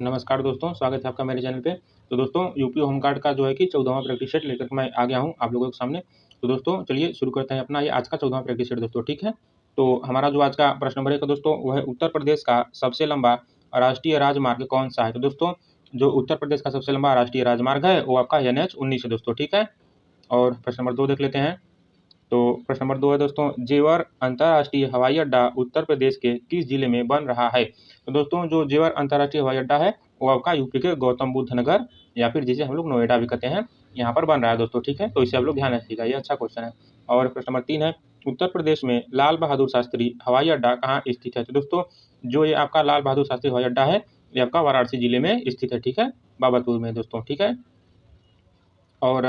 नमस्कार दोस्तों, स्वागत है आपका मेरे चैनल पे। तो दोस्तों यूपी होमगार्ड का जो है कि 14वां प्रैक्टिस सेट लेकर के मैं आ गया हूँ आप लोगों के सामने। तो दोस्तों चलिए शुरू करते हैं अपना ये आज का 14वां प्रैक्टिस सेट दोस्तों, ठीक है। तो हमारा जो आज का प्रश्न नंबर 1 है दोस्तों, वो है उत्तर प्रदेश का सबसे लंबा राष्ट्रीय राजमार्ग कौन सा है। तो दोस्तों जो उत्तर प्रदेश का सबसे लंबा राष्ट्रीय राजमार्ग है वो आपका NH-19 है दोस्तों, ठीक है। और प्रश्न नंबर 2 देख लेते हैं। तो प्रश्न नंबर 2 है दोस्तों, जेवर अंतर्राष्ट्रीय हवाई अड्डा उत्तर प्रदेश के किस जिले में बन रहा है। तो दोस्तों जो जेवर अंतर्राष्ट्रीय हवाई अड्डा है वो आपका यूपी के गौतम बुद्ध नगर या फिर जिसे हम लोग नोएडा भी कहते हैं, यहाँ पर बन रहा है दोस्तों, ठीक है। तो इसे आप लोग ध्यान रखिएगा, ये अच्छा क्वेश्चन है। और प्रश्न नंबर 3 है, उत्तर प्रदेश में लाल बहादुर शास्त्री हवाई अड्डा कहाँ स्थित है। तो दोस्तों जो ये आपका लाल बहादुर शास्त्री हवाई अड्डा है ये आपका वाराणसी जिले में स्थित है, ठीक है, बाबतपुर में दोस्तों, ठीक है। और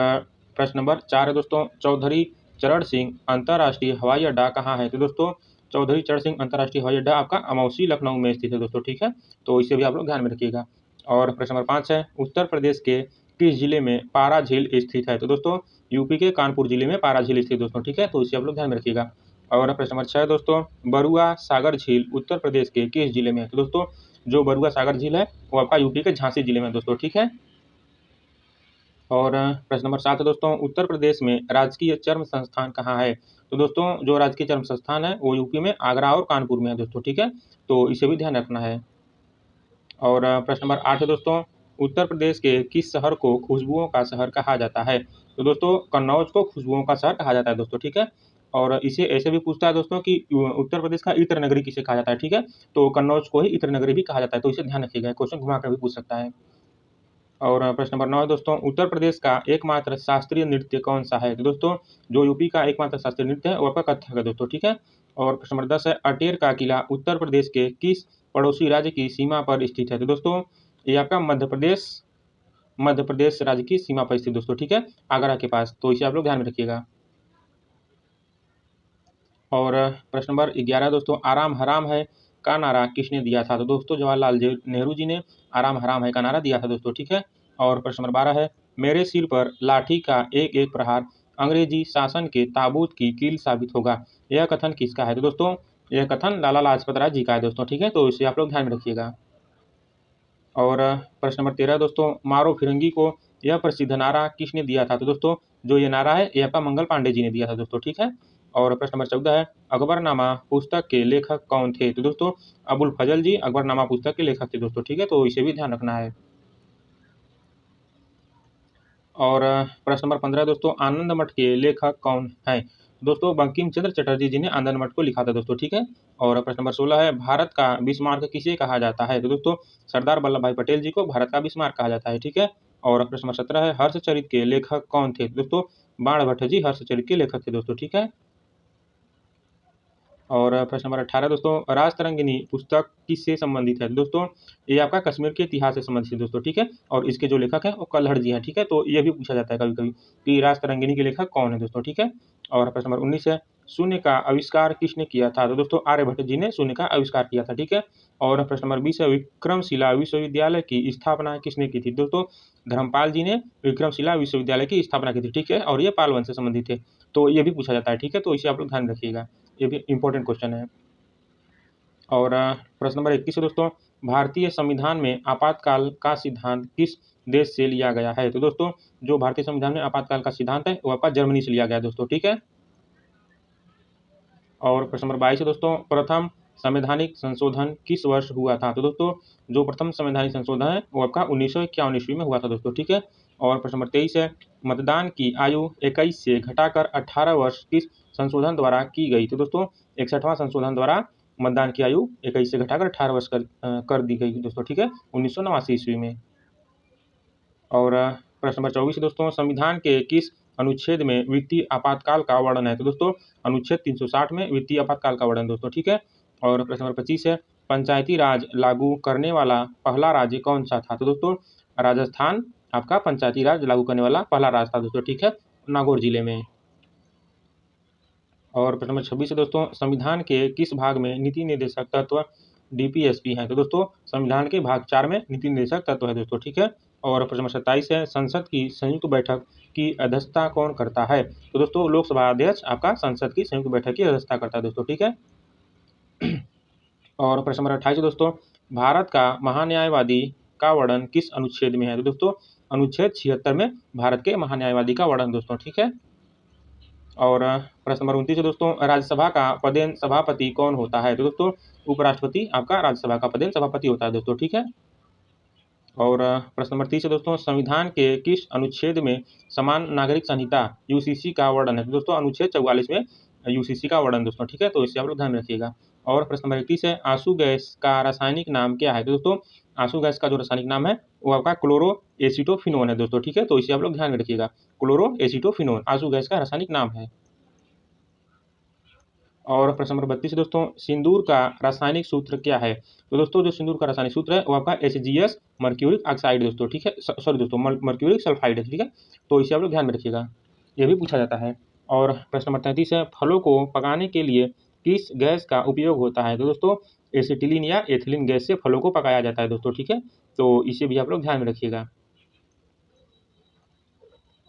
प्रश्न नंबर 4 है दोस्तों, चौधरी चरण सिंह अंतर्राष्ट्रीय हवाई अड्डा कहाँ है। तो दोस्तों चौधरी चरण सिंह अंतर्राष्ट्रीय हवाई अड्डा आपका अमौसी लखनऊ में स्थित है दोस्तों, ठीक है। तो इसे भी आप लोग ध्यान में रखिएगा। और प्रश्न नंबर 5 है, उत्तर प्रदेश के किस जिले में पारा झील स्थित है। तो दोस्तों यूपी के कानपुर जिले में पारा झील स्थित दोस्तों, ठीक है। तो इसे आप लोग ध्यान में रखिएगा। और प्रश्न नंबर 6 है दोस्तों, बरुआ सागर झील उत्तर प्रदेश के किस जिले में है। तो दोस्तों जो बरुआ सागर झील है वो आपका यूपी के झांसी जिले में दोस्तों, ठीक है। और प्रश्न नंबर 7 है दोस्तों, उत्तर प्रदेश में राजकीय चर्म संस्थान कहाँ है। तो दोस्तों जो राजकीय चर्म संस्थान है वो यूपी में आगरा और कानपुर में है दोस्तों, ठीक है। तो इसे भी ध्यान रखना है। और प्रश्न नंबर 8 है दोस्तों, उत्तर प्रदेश के किस शहर को खुशबुओं का शहर कहा जाता है। तो दोस्तों कन्नौज को खुशबुओं का शहर कहा जाता है दोस्तों, ठीक है। और इसे ऐसे भी पूछता है दोस्तों कि उत्तर प्रदेश का इत्र नगरी किसे कहा जाता है, ठीक है। तो कन्नौज को ही इत्र नगरी भी कहा जाता है, तो इसे ध्यान रखिएगा, क्वेश्चन घुमा कर भी पूछ सकता है। और प्रश्न नंबर 9 है दोस्तों, उत्तर प्रदेश का एकमात्र शास्त्रीय नृत्य कौन सा है। तो दोस्तों जो यूपी का एकमात्र शास्त्रीय नृत्य है वो आपका कथक है दोस्तों, ठीक है। और प्रश्न नंबर 10 है, अटेर का किला उत्तर प्रदेश के किस पड़ोसी राज्य की सीमा पर स्थित है। तो दोस्तों ये आपका मध्य प्रदेश राज्य की सीमा पर स्थित दोस्तों, ठीक है, आगरा के पास। तो इसे आप लोग ध्यान में रखिएगा। और प्रश्न नंबर 11 दोस्तों, आराम हराम है का नारा किसने दिया था। तो दोस्तों जवाहरलाल नेहरू जी ने आराम हराम है का नारा दिया था दोस्तों, ठीक है। और प्रश्न नंबर 12 है, मेरे सिर पर लाठी का एक एक प्रहार अंग्रेजी शासन के ताबूत की कील साबित होगा, यह कथन किसका है। तो दोस्तों यह कथन लाला लाजपत राय जी का है दोस्तों, ठीक है। तो इसे आप लोग ध्यान में रखिएगा। और प्रश्न नंबर 13 दोस्तों, मारो फिरंगी को यह प्रसिद्ध नारा किसने दिया था। तो दोस्तों जो ये नारा है ये आपका मंगल पांडे जी ने दिया था दोस्तों, ठीक है। और प्रश्न नंबर 14 है, अकबरनामा पुस्तक के लेखक कौन थे। तो दोस्तों अबुल फजल जी अकबरनामा पुस्तक के लेखक थे दोस्तों, ठीक है। तो इसे भी ध्यान रखना है। और प्रश्न नंबर 15 दोस्तों, आनंद मठ के लेखक कौन है। दोस्तों बंकिम चंद्र चटर्जी जी ने आनंद मठ को लिखा था दोस्तों, ठीक है। और प्रश्न नंबर 16 है, भारत का बिस्मार्क किसे कहा जाता है। तो दोस्तों सरदार वल्लभ भाई पटेल जी को भारत का बिस्मार्क कहा जाता है, ठीक है। और प्रश्न नंबर 17 है, हर्षचरित के लेखक कौन थे। दोस्तों बाणभट्ट जी हर्षचरित के लेखक थे दोस्तों, ठीक है। और प्रश्न नंबर 18 दोस्तों, राज तरंगिनी पुस्तक किससे संबंधित है। दोस्तों ये आपका कश्मीर के इतिहास से संबंधित है दोस्तों, ठीक है। और इसके जो लेखक हैं वो कल्हड़ जी हैं, ठीक है। तो ये भी पूछा जाता है कभी कभी कि राज तरंगिनी के लेखक कौन है दोस्तों, ठीक है। और प्रश्न नंबर 19 है, शून्य का आविष्कार किसने किया था। तो दोस्तों आर्यभट्ट जी ने शून्य का आविष्कार किया था, ठीक है। और प्रश्न नंबर 20 है, विक्रमशिला विश्वविद्यालय की स्थापना किसने की थी। दोस्तों धर्मपाल जी ने विक्रमशिला विश्वविद्यालय की स्थापना की थी, ठीक है। और ये पाल वंश से संबंधित है, तो ये भी पूछा जाता है, ठीक है। तो इसे आप लोग ध्यान रखिएगा, ये भी इंपॉर्टेंट क्वेश्चन है। और प्रश्न नंबर 21 है दोस्तों, भारतीय संविधान में आपातकाल का सिद्धांत किस देश से लिया गया है। तो दोस्तों जो भारतीय संविधान में आपातकाल का सिद्धांत है वो आपका जर्मनी से लिया गया है दोस्तों, ठीक है। और प्रश्न नंबर 22 है दोस्तों, प्रथम संवैधानिक संशोधन किस वर्ष हुआ था। तो दोस्तों जो प्रथम संवैधानिक संशोधन है वो आपका 1951 ईस्वी में हुआ था दोस्तों, ठीक है। और प्रश्न नंबर 23 है, मतदान की आयु 21 से घटाकर 18 वर्ष किस संशोधन द्वारा की गई। तो दोस्तों 61वां संशोधन द्वारा मतदान की आयु 21 से घटाकर 18 वर्ष कर दी गई दोस्तों, ठीक है, 1989 ईस्वी में। और प्रश्न नंबर 24 दोस्तों, संविधान के किस अनुच्छेद में वित्तीय आपातकाल का वर्णन है। तो दोस्तों अनुच्छेद 360 में वित्तीय आपातकाल का वर्णन दोस्तों, ठीक है। और प्रश्न नंबर 25 है, पंचायती राज लागू करने वाला पहला राज्य कौन सा था। तो दोस्तों राजस्थान आपका पंचायती राज लागू करने वाला पहला राज्य था दोस्तों, ठीक है, नागौर जिले में। और प्रश्न नंबर 26 है दोस्तों, संविधान के किस भाग में नीति निर्देशक तत्व DPSP हैं। तो दोस्तों संविधान के भाग 4 में नीति निर्देशक तत्व है दोस्तों, ठीक है। और प्रश्न नंबर 27 है, संसद की संयुक्त बैठक की अध्यक्षता कौन करता है। तो दोस्तों लोकसभा अध्यक्ष आपका संसद की संयुक्त बैठक की अध्यक्षता करता है दोस्तों, ठीक है। और प्रश्न नंबर 28 दोस्तों, भारत का महान्यायवादी का वर्णन किस अनुच्छेद में है? तो दोस्तों अनुच्छेद 76 में भारत के महान्यायवादी का वर्णन दोस्तों, ठीक है। और प्रश्न नंबर 29 है दोस्तों, राज्यसभा का पदेन सभापति कौन होता है? तो दोस्तों उपराष्ट्रपति आपका राज्यसभा का पदेन सभापति होता है दोस्तों, ठीक है। और प्रश्न नंबर 30 है दोस्तों, संविधान के किस अनुच्छेद में समान नागरिक संहिता यूसीसी का वर्णन है? तो दोस्तों अनुच्छेद 44 में यूसीसी का वर्णन दोस्तों, ठीक है। तो इसे आप लोग ध्यान में रखिएगा। और प्रश्न नंबर 31 है, आंसू गैस का रासायनिक नाम क्या है? तो दोस्तों आंसू गैस का जो रासायनिक नाम है वो आपका क्लोरो एसिटोफिनोन है दोस्तों, ठीक है। तो इसे आप लोग ध्यान में रखिएगा, क्लोरो एसिटोफिनोन आंसू गैस का रासायनिक नाम है। और प्रश्न नंबर 32 दोस्तों, सिंदूर का रासायनिक सूत्र क्या है? तो दोस्तों जो सिंदूर का रासायनिक सूत्र है वो आपका HGS मर्क्यूरिक ऑक्साइड दोस्तों, ठीक है। सॉरी दोस्तों मर्क्यूरिक सल्फाइड है, ठीक है। तो इसे आप लोग ध्यान में रखिएगा, ये भी पूछा जाता है। और प्रश्न नंबर 33 है, फलों को पकाने के लिए किस गैस का उपयोग होता है? तो दोस्तों एसिटिलीन या एथिलीन गैस से फलों को पकाया जाता है दोस्तों, ठीक है। तो इसे भी आप लोग ध्यान में रखिएगा।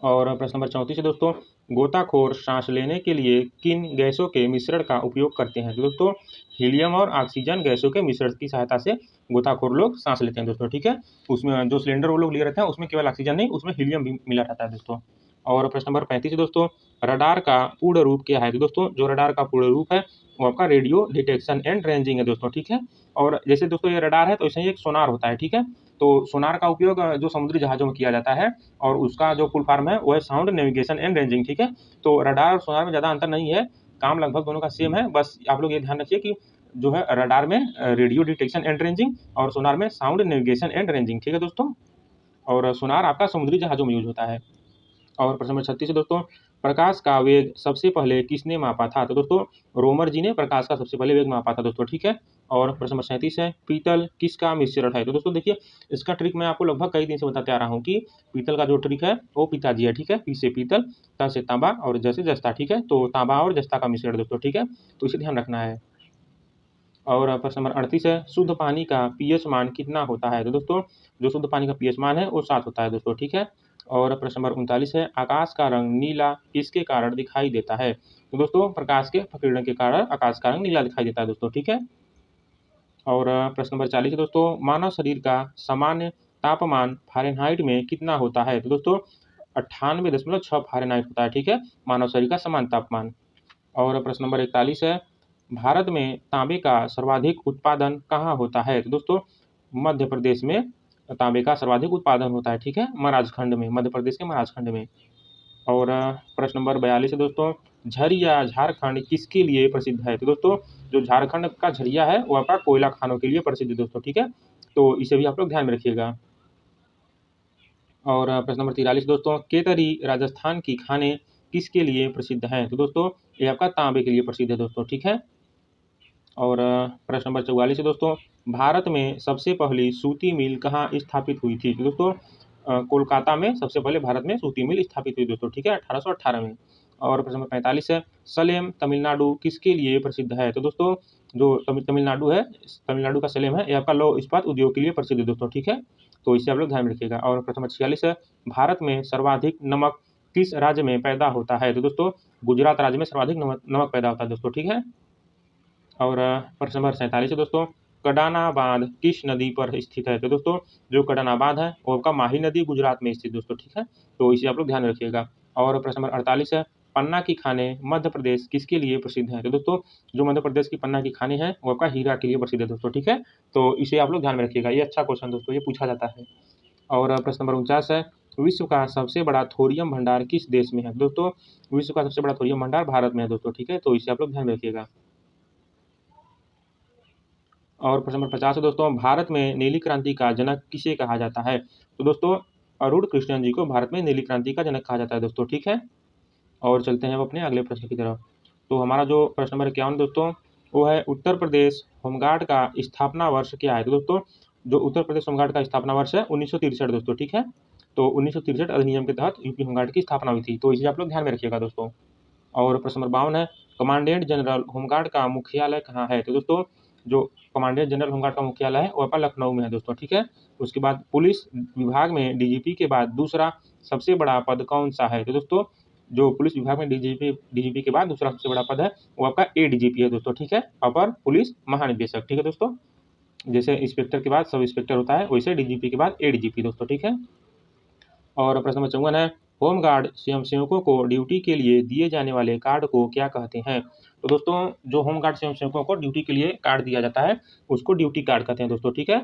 और प्रश्न नंबर 34 है दोस्तों, गोताखोर सांस लेने के लिए किन गैसों के मिश्रण का उपयोग करते हैं? तो दोस्तों हीलियम और ऑक्सीजन गैसों के मिश्रण की सहायता से गोताखोर लोग सांस लेते हैं दोस्तों, ठीक है। उसमें जो सिलेंडर वो लोग लिए रहते हैं उसमें केवल ऑक्सीजन नहीं, उसमें हीलियम भी मिला रहता है दोस्तों। और प्रश्न नंबर 35 है दोस्तों, रडार का पूर्ण रूप क्या है? तो दोस्तों जो रडार का पूर्ण रूप है वो आपका रेडियो डिटेक्शन एंड रेंजिंग है दोस्तों, ठीक है। और जैसे दोस्तों ये रडार है तो इसमें एक सोनार होता है, ठीक है। तो सोनार का उपयोग जो समुद्री जहाज़ों में किया जाता है और उसका जो फुल फॉर्म है वो है साउंड नेविगेशन एंड रेंजिंग, ठीक है। तो रडार और सोनार में ज़्यादा अंतर नहीं है, काम लगभग दोनों का सेम है। बस आप लोग ये ध्यान रखिए कि जो है रडार में रेडियो डिटेक्शन एंड रेंजिंग और सोनार में साउंड नेविगेशन एंड रेंजिंग, ठीक है दोस्तों। और सोनार आपका समुद्री जहाज़ों में यूज होता है। और प्रश्न नंबर 36 है दोस्तों, प्रकाश का वेग सबसे पहले किसने मापा था? तो दोस्तों रोमर जी ने प्रकाश का सबसे पहले वेग मापा था दोस्तों, ठीक है। और प्रश्न नंबर 37 है, पीतल किसका मिश्रण है? तो दोस्तों देखिए इसका ट्रिक मैं आपको लगभग कई दिन से बताते आ रहा हूँ कि पीतल का जो ट्रिक है वो पिताजी है, ठीक है। पी से पीतल, ता से तांबा और ज से जस्ता, ठीक है। तो तांबा और जस्ता का मिश्रण दोस्तों, ठीक है। तो इसे ध्यान रखना है। और प्रश्न नंबर 38 है, शुद्ध पानी का पीएच मान कितना होता है? तो दोस्तों जो शुद्ध पानी का पीएच मान है वो 7 होता है दोस्तों, ठीक है। और प्रश्न नंबर 39 है, आकाश का रंग नीला किसके कारण दिखाई देता है? तो दोस्तों प्रकाश के प्रकीर्णन के कारण आकाश का रंग नीला दिखाई देता है दोस्तों, ठीक है। और प्रश्न नंबर 40 है दोस्तों, मानव शरीर का सामान्य तापमान फ़ारेनहाइट में कितना होता है? तो दोस्तों 98.6 फ़ारेनहाइट होता है, ठीक है, मानव शरीर का सामान्य तापमान। और प्रश्न नंबर 41 है, भारत में तांबे का सर्वाधिक उत्पादन कहाँ होता है? तो दोस्तों मध्य प्रदेश में तांबे का सर्वाधिक उत्पादन होता है, ठीक है, महाराजखंड में, मध्य प्रदेश के महाराजखंड में। और प्रश्न नंबर 42 है दोस्तों, झरिया झारखंड किसके लिए प्रसिद्ध है? तो दोस्तों जो झारखंड का झरिया है वो आपका कोयला खानों के लिए प्रसिद्ध है दोस्तों, ठीक है। तो इसे भी आप लोग ध्यान में रखिएगा। और प्रश्न नंबर 43 दोस्तों, केतरी राजस्थान की खाने किसके लिए प्रसिद्ध हैं? तो दोस्तों ये आपका तांबे के लिए प्रसिद्ध है दोस्तों, ठीक है। और प्रश्न नंबर 44 है दोस्तों, भारत में सबसे पहली सूती मिल कहाँ स्थापित हुई थी? तो दोस्तों कोलकाता में सबसे पहले भारत में सूती मिल स्थापित हुई दोस्तों, ठीक है, 1818 में। और प्रश्न नंबर 45 है, सलेम तमिलनाडु किसके लिए प्रसिद्ध है? तो दोस्तों जो तमिलनाडु है, तमिलनाडु का सलेम है ये आपका लौह इस्पात उद्योग के लिए प्रसिद्ध है दोस्तों, ठीक है। तो इसे आप लोग ध्यान में रखिएगा। और प्रश्न नंबर 46 है, भारत में सर्वाधिक नमक किस राज्य में पैदा होता है? तो दोस्तों गुजरात राज्य में सर्वाधिक नमक पैदा होता है दोस्तों, ठीक है। और प्रश्न नंबर 47 है दोस्तों, कडाना बांध किस नदी पर स्थित है? तो दोस्तों जो कडाना बांध है वो आपका माही नदी गुजरात में स्थित दोस्तों, ठीक है। तो इसे आप लोग ध्यान में रखिएगा। और प्रश्न नंबर 48 है, पन्ना की खाने मध्य प्रदेश किसके लिए प्रसिद्ध है? तो दोस्तों जो मध्य प्रदेश की पन्ना की खाने हैं वो आपका हीरा के लिए प्रसिद्ध है दोस्तों, ठीक है। तो इसे आप लोग ध्यान में रखिएगा, ये अच्छा क्वेश्चन दोस्तों, ये पूछा जाता है। और प्रश्न नंबर 49 है, विश्व का सबसे बड़ा थोरियम भंडार किस देश में है? दोस्तों विश्व का सबसे बड़ा थोरियम भंडार भारत में है दोस्तों, ठीक है। तो इसे आप लोग ध्यान में रखिएगा। और प्रश्न नंबर 50 है दोस्तों, भारत में नीली क्रांति का जनक किसे कहा जाता है? तो दोस्तों अरुण कृष्णन जी को भारत में नीली क्रांति का जनक कहा जाता है दोस्तों, ठीक है। और चलते हैं अब अपने अगले प्रश्न की तरफ। तो हमारा जो प्रश्न नंबर 51 दोस्तों वो है, उत्तर प्रदेश होमगार्ड का स्थापना वर्ष क्या है? तो दोस्तों जो उत्तर प्रदेश होमगार्ड का स्थापना वर्ष है 1963 दोस्तों, ठीक है। तो 1963 अधिनियम के तहत यूपी होमगार्ड की स्थापना हुई थी, तो इसे आप लोग ध्यान में रखिएगा दोस्तों। और प्रश्न नंबर 52 है, कमांडेंट जनरल होमगार्ड का मुख्यालय कहाँ है? तो दोस्तों जो कमांडेंट जनरल होमगार्ड का मुख्यालय है वो आपका लखनऊ में है दोस्तों, ठीक है। उसके बाद पुलिस विभाग में डीजीपी के बाद दूसरा सबसे बड़ा पद कौन सा है? तो दोस्तों जो पुलिस विभाग में डीजीपी के बाद दूसरा सबसे बड़ा पद है वो आपका एडीजीपी है दोस्तों, ठीक है, अपर पुलिस महानिदेशक, ठीक है दोस्तों। जैसे इंस्पेक्टर के बाद सब इंस्पेक्टर होता है, वैसे डीजीपी के बाद एडीजीपी दोस्तों, ठीक है। और प्रश्न नंबर 54 है, होमगार्ड स्वयंसेवकों को ड्यूटी के लिए दिए जाने वाले कार्ड को क्या कहते हैं? तो दोस्तों जो होमगार्ड स्वयंसेवकों को ड्यूटी के लिए कार्ड दिया जाता है उसको ड्यूटी कार्ड कहते हैं दोस्तों, ठीक है।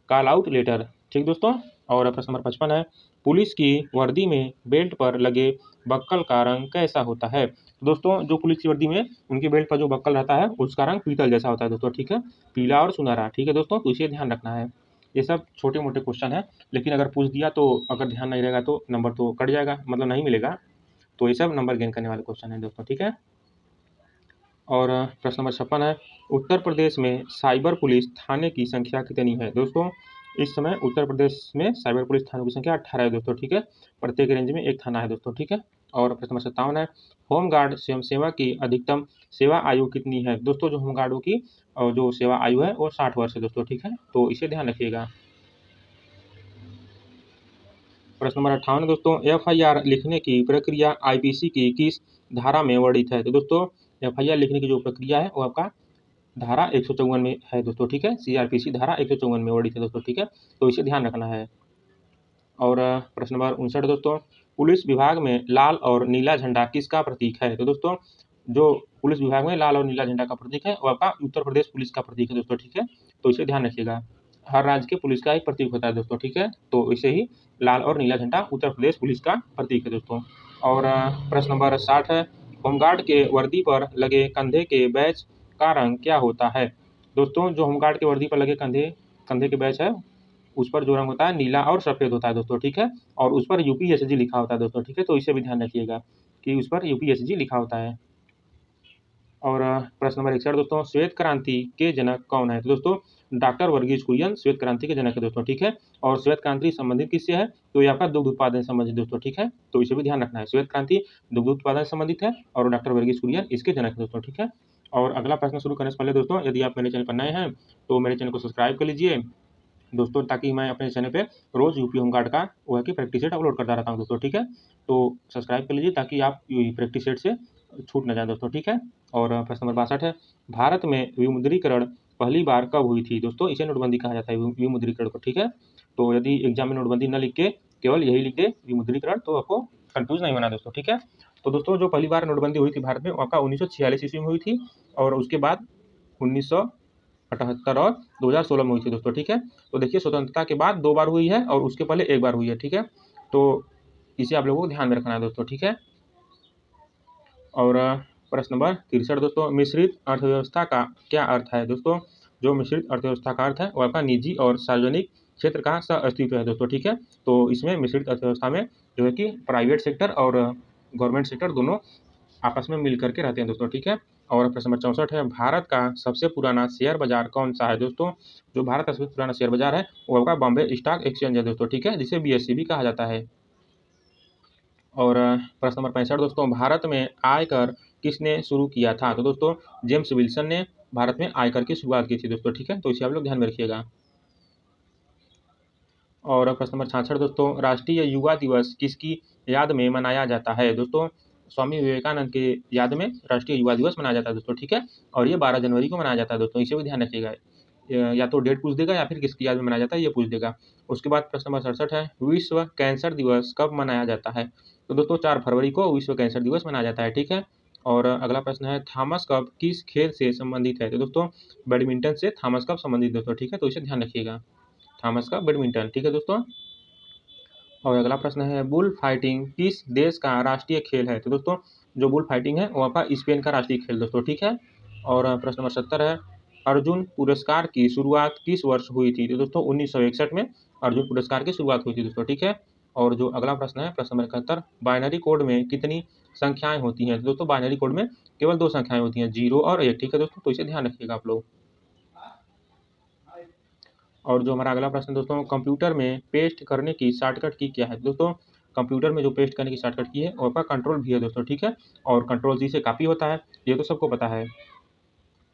कॉल आउट लेटर, ठीक दोस्तों। और प्रश्न नंबर 55 है, पुलिस की वर्दी में बेल्ट पर लगे बक्कल का रंग कैसा होता है? तो दोस्तों जो पुलिस की वर्दी में उनके बेल्ट पर जो बक्कल रहता है उसका रंग पीतल जैसा होता है दोस्तों, ठीक है, पीला और सुनहरा, ठीक है दोस्तों, तो इसे ध्यान रखना है। ये सब छोटे मोटे क्वेश्चन है, लेकिन अगर पूछ दिया तो अगर ध्यान नहीं रहेगा तो नंबर तो कट जाएगा, मतलब नहीं मिलेगा, तो ये सब नंबर गेन करने वाले क्वेश्चन है दोस्तों, ठीक है। और प्रश्न नंबर 56 है, उत्तर प्रदेश में साइबर पुलिस थाने की संख्या कितनी है? दोस्तों इस समय उत्तर प्रदेश में साइबर पुलिस थानों की संख्या 18 है दोस्तों, ठीक है, प्रत्येक रेंज में एक थाना है दोस्तों, ठीक है। और प्रश्न नंबर 57 है, होमगार्ड स्वयंसेवा की अधिकतम सेवा आयु कितनी है? दोस्तों जो होमगार्डों की जो सेवा आयु है वो 60 वर्ष है दोस्तों, ठीक है, तो इसे ध्यान रखिएगा। प्रश्न नंबर 58 दोस्तों, एफआईआर लिखने की प्रक्रिया आईपीसी की किस धारा में वर्णित है? तो दोस्तों एफआईआर लिखने की जो प्रक्रिया है वो आपका धारा 154 में है दोस्तों, ठीक है, सीआरपीसी धारा 154 में वर्णित है दोस्तों, ठीक है, तो इसे ध्यान रखना है। और प्रश्न नंबर 59 दोस्तों, पुलिस विभाग में लाल और नीला झंडा किसका प्रतीक है? तो दोस्तों जो पुलिस विभाग में लाल और नीला झंडा का प्रतीक है वो आपका उत्तर प्रदेश पुलिस का प्रतीक है दोस्तों, ठीक है, तो इसे ध्यान रखिएगा। हर राज्य के पुलिस का एक प्रतीक होता है दोस्तों, ठीक है, तो इसे ही लाल और नीला झंडा उत्तर प्रदेश पुलिस का प्रतीक है दोस्तों। और प्रश्न नंबर 60 है, होमगार्ड के वर्दी पर लगे कंधे के बैच का रंग क्या होता है? दोस्तों जो होमगार्ड के वर्दी पर लगे कंधे कंधे के बैच है उस पर जो रंग होता है नीला और सफ़ेद होता है दोस्तों, ठीक है, और उस पर यूपीएसजी लिखा होता है दोस्तों, ठीक है, तो इसे भी ध्यान रखिएगा कि उस पर यूपीएसजी लिखा होता है। और प्रश्न नंबर 61 दोस्तों, श्वेत क्रांति के जनक कौन है? तो दोस्तों डॉक्टर वर्गीज कुरियन श्वेत क्रांति के जनक है दोस्तों, ठीक है, और श्वेत क्रांति संबंधित किससे है? तो ये आपका दुग्ध उत्पादन से संबंधित दोस्तों, ठीक है, तो इसे भी ध्यान रखना है, श्वेत क्रांति दुग्ध उत्पादन से संबंधित है और डॉक्टर वर्गीज कुरियन इसके जनक है दोस्तों, ठीक है। और अगला प्रश्न शुरू करने से पहले दोस्तों यदि आप मेरे चैनल पर नए हैं तो मेरे चैनल को सब्सक्राइब कर लीजिए दोस्तों, ताकि मैं अपने चैनल पे रोज़ यूपी होमगार्ड का वो है कि प्रैक्टिस सेट अपलोड करता रहता हूँ दोस्तों, ठीक है, तो सब्सक्राइब कर लीजिए ताकि आप प्रैक्टिस सेट से छूट ना जाए दोस्तों, ठीक है। और प्रश्न नंबर 62 है, भारत में विमुद्रीकरण पहली बार कब हुई थी? दोस्तों इसे नोटबंदी कहा जाता है विमुद्रीकरण को, ठीक है, तो यदि एग्जाम में नोटबंदी न लिख के केवल यही लिख दे विमुद्रीकरण तो आपको कंफ्यूज नहीं होना दोस्तों, ठीक है। तो दोस्तों जो पहली बार नोटबंदी हुई थी भारत में वो आपका 1946 ईस्वी में हुई थी और उसके बाद 1978 और 2016 में हुई थी दोस्तों, ठीक है, तो देखिए स्वतंत्रता के बाद 2 बार हुई है और उसके पहले 1 बार हुई है, ठीक है, तो इसे आप लोगों को ध्यान में रखना है दोस्तों, ठीक है। और प्रश्न नंबर 63 दोस्तों, मिश्रित अर्थव्यवस्था का क्या अर्थ है? दोस्तों जो मिश्रित अर्थव्यवस्था का अर्थ है वो आपका निजी और सार्वजनिक क्षेत्र का सह-अस्तित्व है दोस्तों, ठीक है, तो इसमें मिश्रित अर्थव्यवस्था में जो है कि प्राइवेट सेक्टर और गवर्नमेंट सेक्टर दोनों आपस में मिल करके रहते हैं दोस्तों, ठीक है। और प्रश्न नंबर 64 है, भारत का सबसे पुराना शेयर बाजार कौन सा है? दोस्तों जो भारत का सबसे पुराना शेयर बाजार है वो आपका बॉम्बे स्टॉक एक्सचेंज है दोस्तों, ठीक है, जिसे बीएसई भी कहा जाता है। और प्रश्न नंबर 65 दोस्तों, भारत में आयकर किसने शुरू किया था? तो दोस्तों जेम्स विल्सन ने भारत में आयकर की शुरुआत की थी दोस्तों, ठीक है, तो इसे आप लोग ध्यान में रखिएगा। और प्रश्न नंबर 66 दोस्तों, राष्ट्रीय युवा दिवस किसकी याद में मनाया जाता है? दोस्तों स्वामी विवेकानंद के याद में राष्ट्रीय युवा दिवस मनाया जाता है दोस्तों, ठीक है, और ये 12 जनवरी को मनाया जाता है दोस्तों, इसे भी ध्यान रखिएगा। या तो डेट पूछ देगा या फिर किसकी याद में मनाया जाता है ये पूछ देगा। उसके बाद प्रश्न नंबर 67 है, विश्व कैंसर दिवस कब मनाया जाता है? तो दोस्तों 4 फरवरी को विश्व कैंसर दिवस मनाया जाता है, ठीक है। और अगला प्रश्न है, थॉमस कप किस खेल से संबंधित है? तो दोस्तों बैडमिंटन से थॉमस कप संबंधित दोस्तों, ठीक है, तो इसे ध्यान रखिएगा, थॉमस कप बैडमिंटन, ठीक है दोस्तों। और अगला प्रश्न है, बुल फाइटिंग किस देश का राष्ट्रीय खेल है? तो दोस्तों जो बुल फाइटिंग है वो आपका स्पेन का राष्ट्रीय खेल दोस्तों, ठीक है। और प्रश्न नंबर 70 है, अर्जुन पुरस्कार की शुरुआत किस वर्ष हुई थी? तो दोस्तों 1961 में अर्जुन पुरस्कार की शुरुआत हुई थी दोस्तों, ठीक है। और जो अगला प्रश्न है प्रश्न नंबर 71, बाइनरी कोड में कितनी संख्याएं होती हैं? तो दोस्तों बाइनरी कोड में केवल 2 संख्याएं होती हैं, 0 और 1, ठीक है दोस्तों, तो इसे ध्यान रखिएगा आप लोग। और जो हमारा अगला प्रश्न दोस्तों, कंप्यूटर में पेस्ट करने की शॉर्टकट की क्या है? दोस्तों कंप्यूटर में जो पेस्ट करने की शॉर्टकट की है वो आपका कंट्रोल भी है दोस्तों, ठीक है, और कंट्रोल जी से कॉपी होता है, ये तो सबको पता है,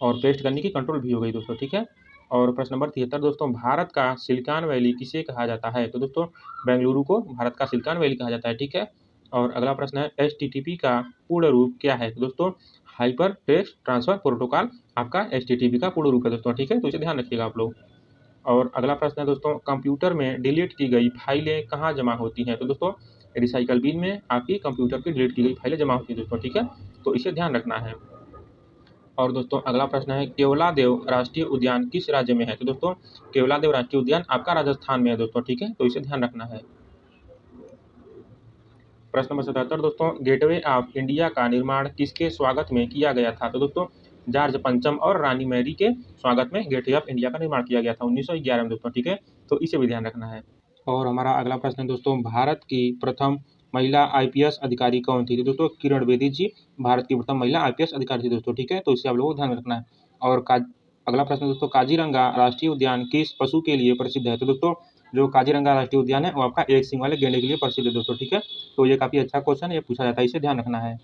और पेस्ट करने की कंट्रोल भी हो गई दोस्तों, ठीक है। और प्रश्न नंबर 73 दोस्तों, भारत का सिलिकॉन वैली किसे कहा जाता है? तो दोस्तों बेंगलुरु को भारत का सिलिकॉन वैली कहा जाता है, ठीक है। और अगला प्रश्न है, एचटीटीपी का पूर्ण रूप क्या है? तो दोस्तों हाइपर टेक्स्ट ट्रांसफर प्रोटोकॉल आपका एचटीटीपी का पूर्ण रूप है दोस्तों, ठीक है, तो इसे ध्यान रखिएगा आप लोग। और अगला प्रश्न है दोस्तों, कंप्यूटर में डिलीट की गई फाइलें कहाँ जमा होती हैं? तो दोस्तों रिसाइकल बिन में आपकी कंप्यूटर की डिलीट की गई फाइलें जमा होती हैं दोस्तों, ठीक है, तो इसे ध्यान रखना है। और दोस्तों अगला प्रश्न है, केवलादेव राष्ट्रीय उद्यान किस राज्य में है? तो दोस्तों केवलादेव राष्ट्रीय उद्यान आपका राजस्थान में है दोस्तों, ठीक है, तो इसे ध्यान रखना है। प्रश्न नंबर 77 दोस्तों, गेटवे ऑफ इंडिया का निर्माण किसके स्वागत में किया गया था? तो दोस्तों जॉर्ज पंचम और रानी मैरी के स्वागत में गेटवे ऑफ इंडिया का निर्माण किया गया था 1911 में दोस्तों, ठीक है, तो इसे भी ध्यान रखना है। और हमारा अगला प्रश्न है दोस्तों, भारत की प्रथम महिला आईपीएस अधिकारी कौन थी? तो दोस्तों किरण बेदी जी भारत की प्रथम महिला आईपीएस अधिकारी थी दोस्तों, ठीक है, तो इसे आप लोगों को ध्यान में रखना है। और अगला प्रश्न दोस्तों, काजीरंगा राष्ट्रीय उद्यान किस पशु के लिए प्रसिद्ध है? तो दोस्तों जो काजीरंगा राष्ट्रीय उद्यान है वो आपका एक सींग वाले गैंडे के लिए प्रसिद्ध है दोस्तों, ठीक है, तो ये काफ़ी अच्छा क्वेश्चन है, ये पूछा जाता है, इसे ध्यान रखना है।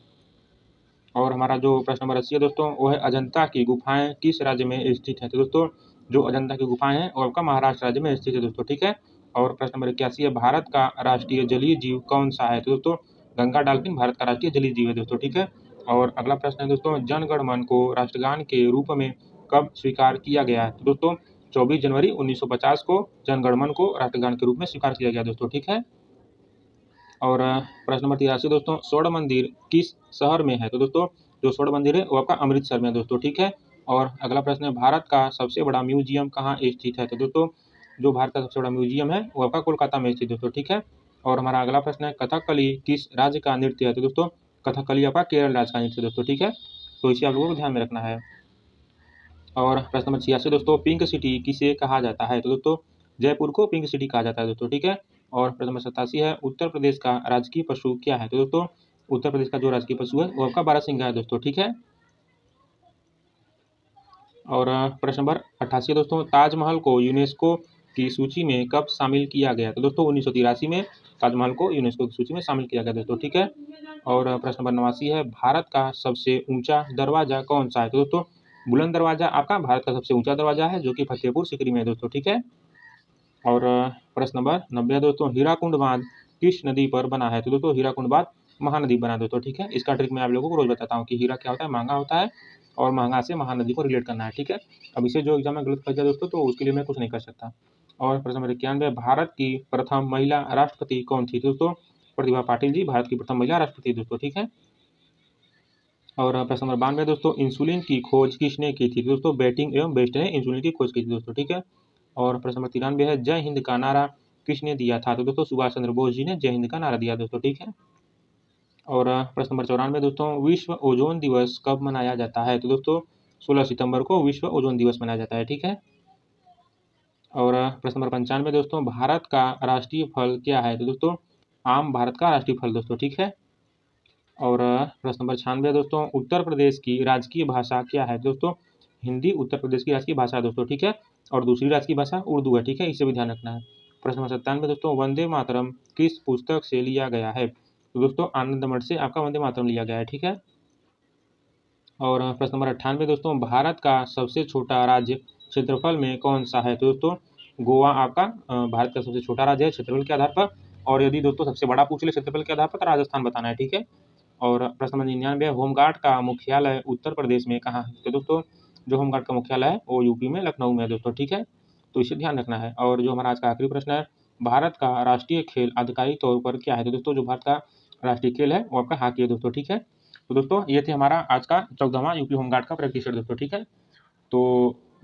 और हमारा जो प्रश्न नंबर 80 है दोस्तों, वो है अजंता की गुफाएं किस राज्य में स्थित है? तो दोस्तों जो अजंता की गुफाएं हैं वो आपका महाराष्ट्र राज्य में स्थित है दोस्तों, ठीक है। और प्रश्न नंबर 81 है, भारत का राष्ट्रीय जलीय जीव कौन सा है? तो दोस्तों गंगा डॉल्फिन भारत का राष्ट्रीय जलीय जीव है दोस्तों, ठीक है। और अगला प्रश्न है दोस्तों, जन गण मन को राष्ट्रगान के रूप में कब स्वीकार किया गया है? तो दोस्तों 24 जनवरी 1950 को जन गण मन को राष्ट्रगान के रूप में स्वीकार किया गया दोस्तों, ठीक है। और प्रश्न नंबर 83 दोस्तों, स्वर्ण मंदिर किस शहर में है? तो दोस्तों जो स्वर्ण मंदिर है वो आपका अमृतसर में है दोस्तों, ठीक है। और अगला प्रश्न है, भारत का सबसे बड़ा म्यूजियम कहाँ स्थित है? तो दोस्तों जो भारत का सबसे बड़ा म्यूजियम है वो आपका कोलकाता में स्थित दोस्तों, ठीक है। और हमारा अगला प्रश्न है, कथकली किस राज्य का नृत्य है? तो दोस्तों कथकली आपका केरल राज्य का नृत्य दोस्तों, ठीक है, तो इसे आप लोगों को ध्यान में रखना है। और प्रश्न नंबर 86 दोस्तों, पिंक सिटी किसे कहा जाता है? तो दोस्तों जयपुर को पिंक सिटी कहा जाता है दोस्तों, ठीक है। और प्रश्न नंबर 87 है, उत्तर प्रदेश का राजकीय पशु क्या है? तो दोस्तों उत्तर प्रदेश का जो राजकीय पशु है वो आपका बारहसिंगा है दोस्तों, ठीक है। और प्रश्न नंबर 88 दोस्तों, ताजमहल को यूनेस्को की सूची में कब शामिल किया गया? तो दोस्तों 1983 में ताजमहल को यूनेस्को की सूची में शामिल किया गया दोस्तों, ठीक है। और प्रश्न नंबर 89 है, भारत का सबसे ऊंचा दरवाजा कौन सा है? तो दोस्तों बुलंद दरवाजा आपका भारत का सबसे ऊंचा दरवाजा है जो कि फतेहपुर सीकरी में है दोस्तों, ठीक है। और प्रश्न नंबर 90 है दोस्तों, हीराकुंड बांध किस नदी पर बना है? तो दोस्तों हीराकुंड बांध महानदी बना दोस्तों, ठीक है। इसका ट्रिक मैं आप लोगों को रोज बताता हूँ कि हीरा क्या होता है, महंगा होता है, और महंगा से महानदी को रिलेट करना है, ठीक है। अब इसे जो एग्जाम में गलत कर दिया दोस्तों तो उसके लिए मैं कुछ नहीं कर सकता। और प्रश्न नंबर 91, भारत की प्रथम महिला राष्ट्रपति कौन थी? दोस्तों प्रतिभा पाटिल जी भारत की प्रथम महिला राष्ट्रपति दोस्तों, ठीक है। और प्रश्न नंबर 92 दोस्तों, इंसुलिन की खोज किसने की थी? दोस्तों बेटिंग एवं बेस्ट ने इंसुलिन की खोज की थी दोस्तों, ठीक है। और प्रश्न नंबर 93 है, जय हिंद का नारा किसने दिया था? तो दोस्तों सुभाष चंद्र बोस जी ने जय हिंद का नारा दिया दोस्तों, ठीक है। और प्रश्न नंबर 94 दोस्तों, विश्व ओजोन दिवस कब मनाया जाता है? तो दोस्तों 16 सितंबर को विश्व ओजोन दिवस मनाया जाता है, ठीक है। और प्रश्न नंबर 95 दोस्तों, भारत का राष्ट्रीय फल क्या है? तो दोस्तों आम भारत का राष्ट्रीय फल दोस्तों, ठीक है। और प्रश्न नंबर 96 दोस्तों, उत्तर प्रदेश की राजकीय भाषा क्या है? दोस्तों हिंदी उत्तर प्रदेश की राजकीय भाषा है दोस्तों, ठीक है। और दूसरी राजकीय भाषा उर्दू है, ठीक है, इसे भी ध्यान रखना है। प्रश्न नंबर 97 दोस्तों, वंदे मातरम किस पुस्तक से लिया गया है? तो दोस्तों आनंद मठ से आपका वंदे मातरम लिया गया है, ठीक है। और प्रश्न नंबर 98 दोस्तों, भारत का सबसे छोटा राज्य क्षेत्रफल में कौन सा है? तो दोस्तों गोवा आपका भारत का सबसे छोटा राज्य है क्षेत्रफल के आधार पर। और यदि दोस्तों सबसे बड़ा पूछ ले क्षेत्रफल के आधार पर तो राजस्थान बताना है, ठीक है। और प्रश्न नंबर 99, होमगार्ड का मुख्यालय उत्तर प्रदेश में कहाँ है? तो दोस्तों जो होमगार्ड का मुख्यालय है वो यूपी में लखनऊ में है दोस्तों, ठीक है, तो इसे ध्यान रखना है। और जो हमारा आज का आखिरी प्रश्न है, भारत का राष्ट्रीय खेल आधिकारिक तौर पर क्या है? तो दोस्तों जो भारत का राष्ट्रीय खेल है वो आपका हॉकी है दोस्तों, ठीक है। तो दोस्तों ये थे हमारा आज का 14वां यूपी होमगार्ड का प्रैक्टिस सेट दोस्तों, ठीक है। तो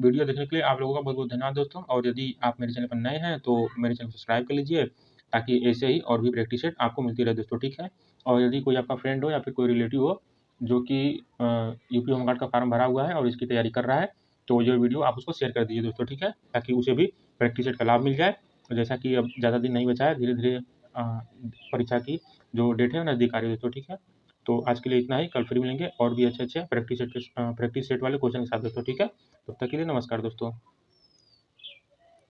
वीडियो देखने के लिए आप लोगों का बहुत बहुत धन्यवाद दोस्तों। और यदि आप मेरे चैनल पर नए हैं तो मेरे चैनल को सब्सक्राइब कर लीजिए ताकि ऐसे ही और भी प्रैक्टिस सेट आपको मिलती रहे दोस्तों, ठीक है। और यदि कोई आपका फ्रेंड हो या फिर कोई रिलेटिव हो जो कि यूपी होमगार्ड का फॉर्म भरा हुआ है और इसकी तैयारी कर रहा है तो ये वीडियो आप उसको शेयर कर दीजिए दोस्तों, ठीक है, ताकि उसे भी प्रैक्टिस सेट का लाभ मिल जाए। तो जैसा कि अब ज़्यादा दिन नहीं बचा है, धीरे धीरे परीक्षा की जो डेट है नज़दीक आ रही है दोस्तों, ठीक है। तो आज के लिए इतना ही, कल फिर मिलेंगे और भी अच्छे अच्छे प्रैक्टिस सेट वाले क्वेश्चन के साथ दोस्तों, ठीक है। तब तक के लिए नमस्कार दोस्तों।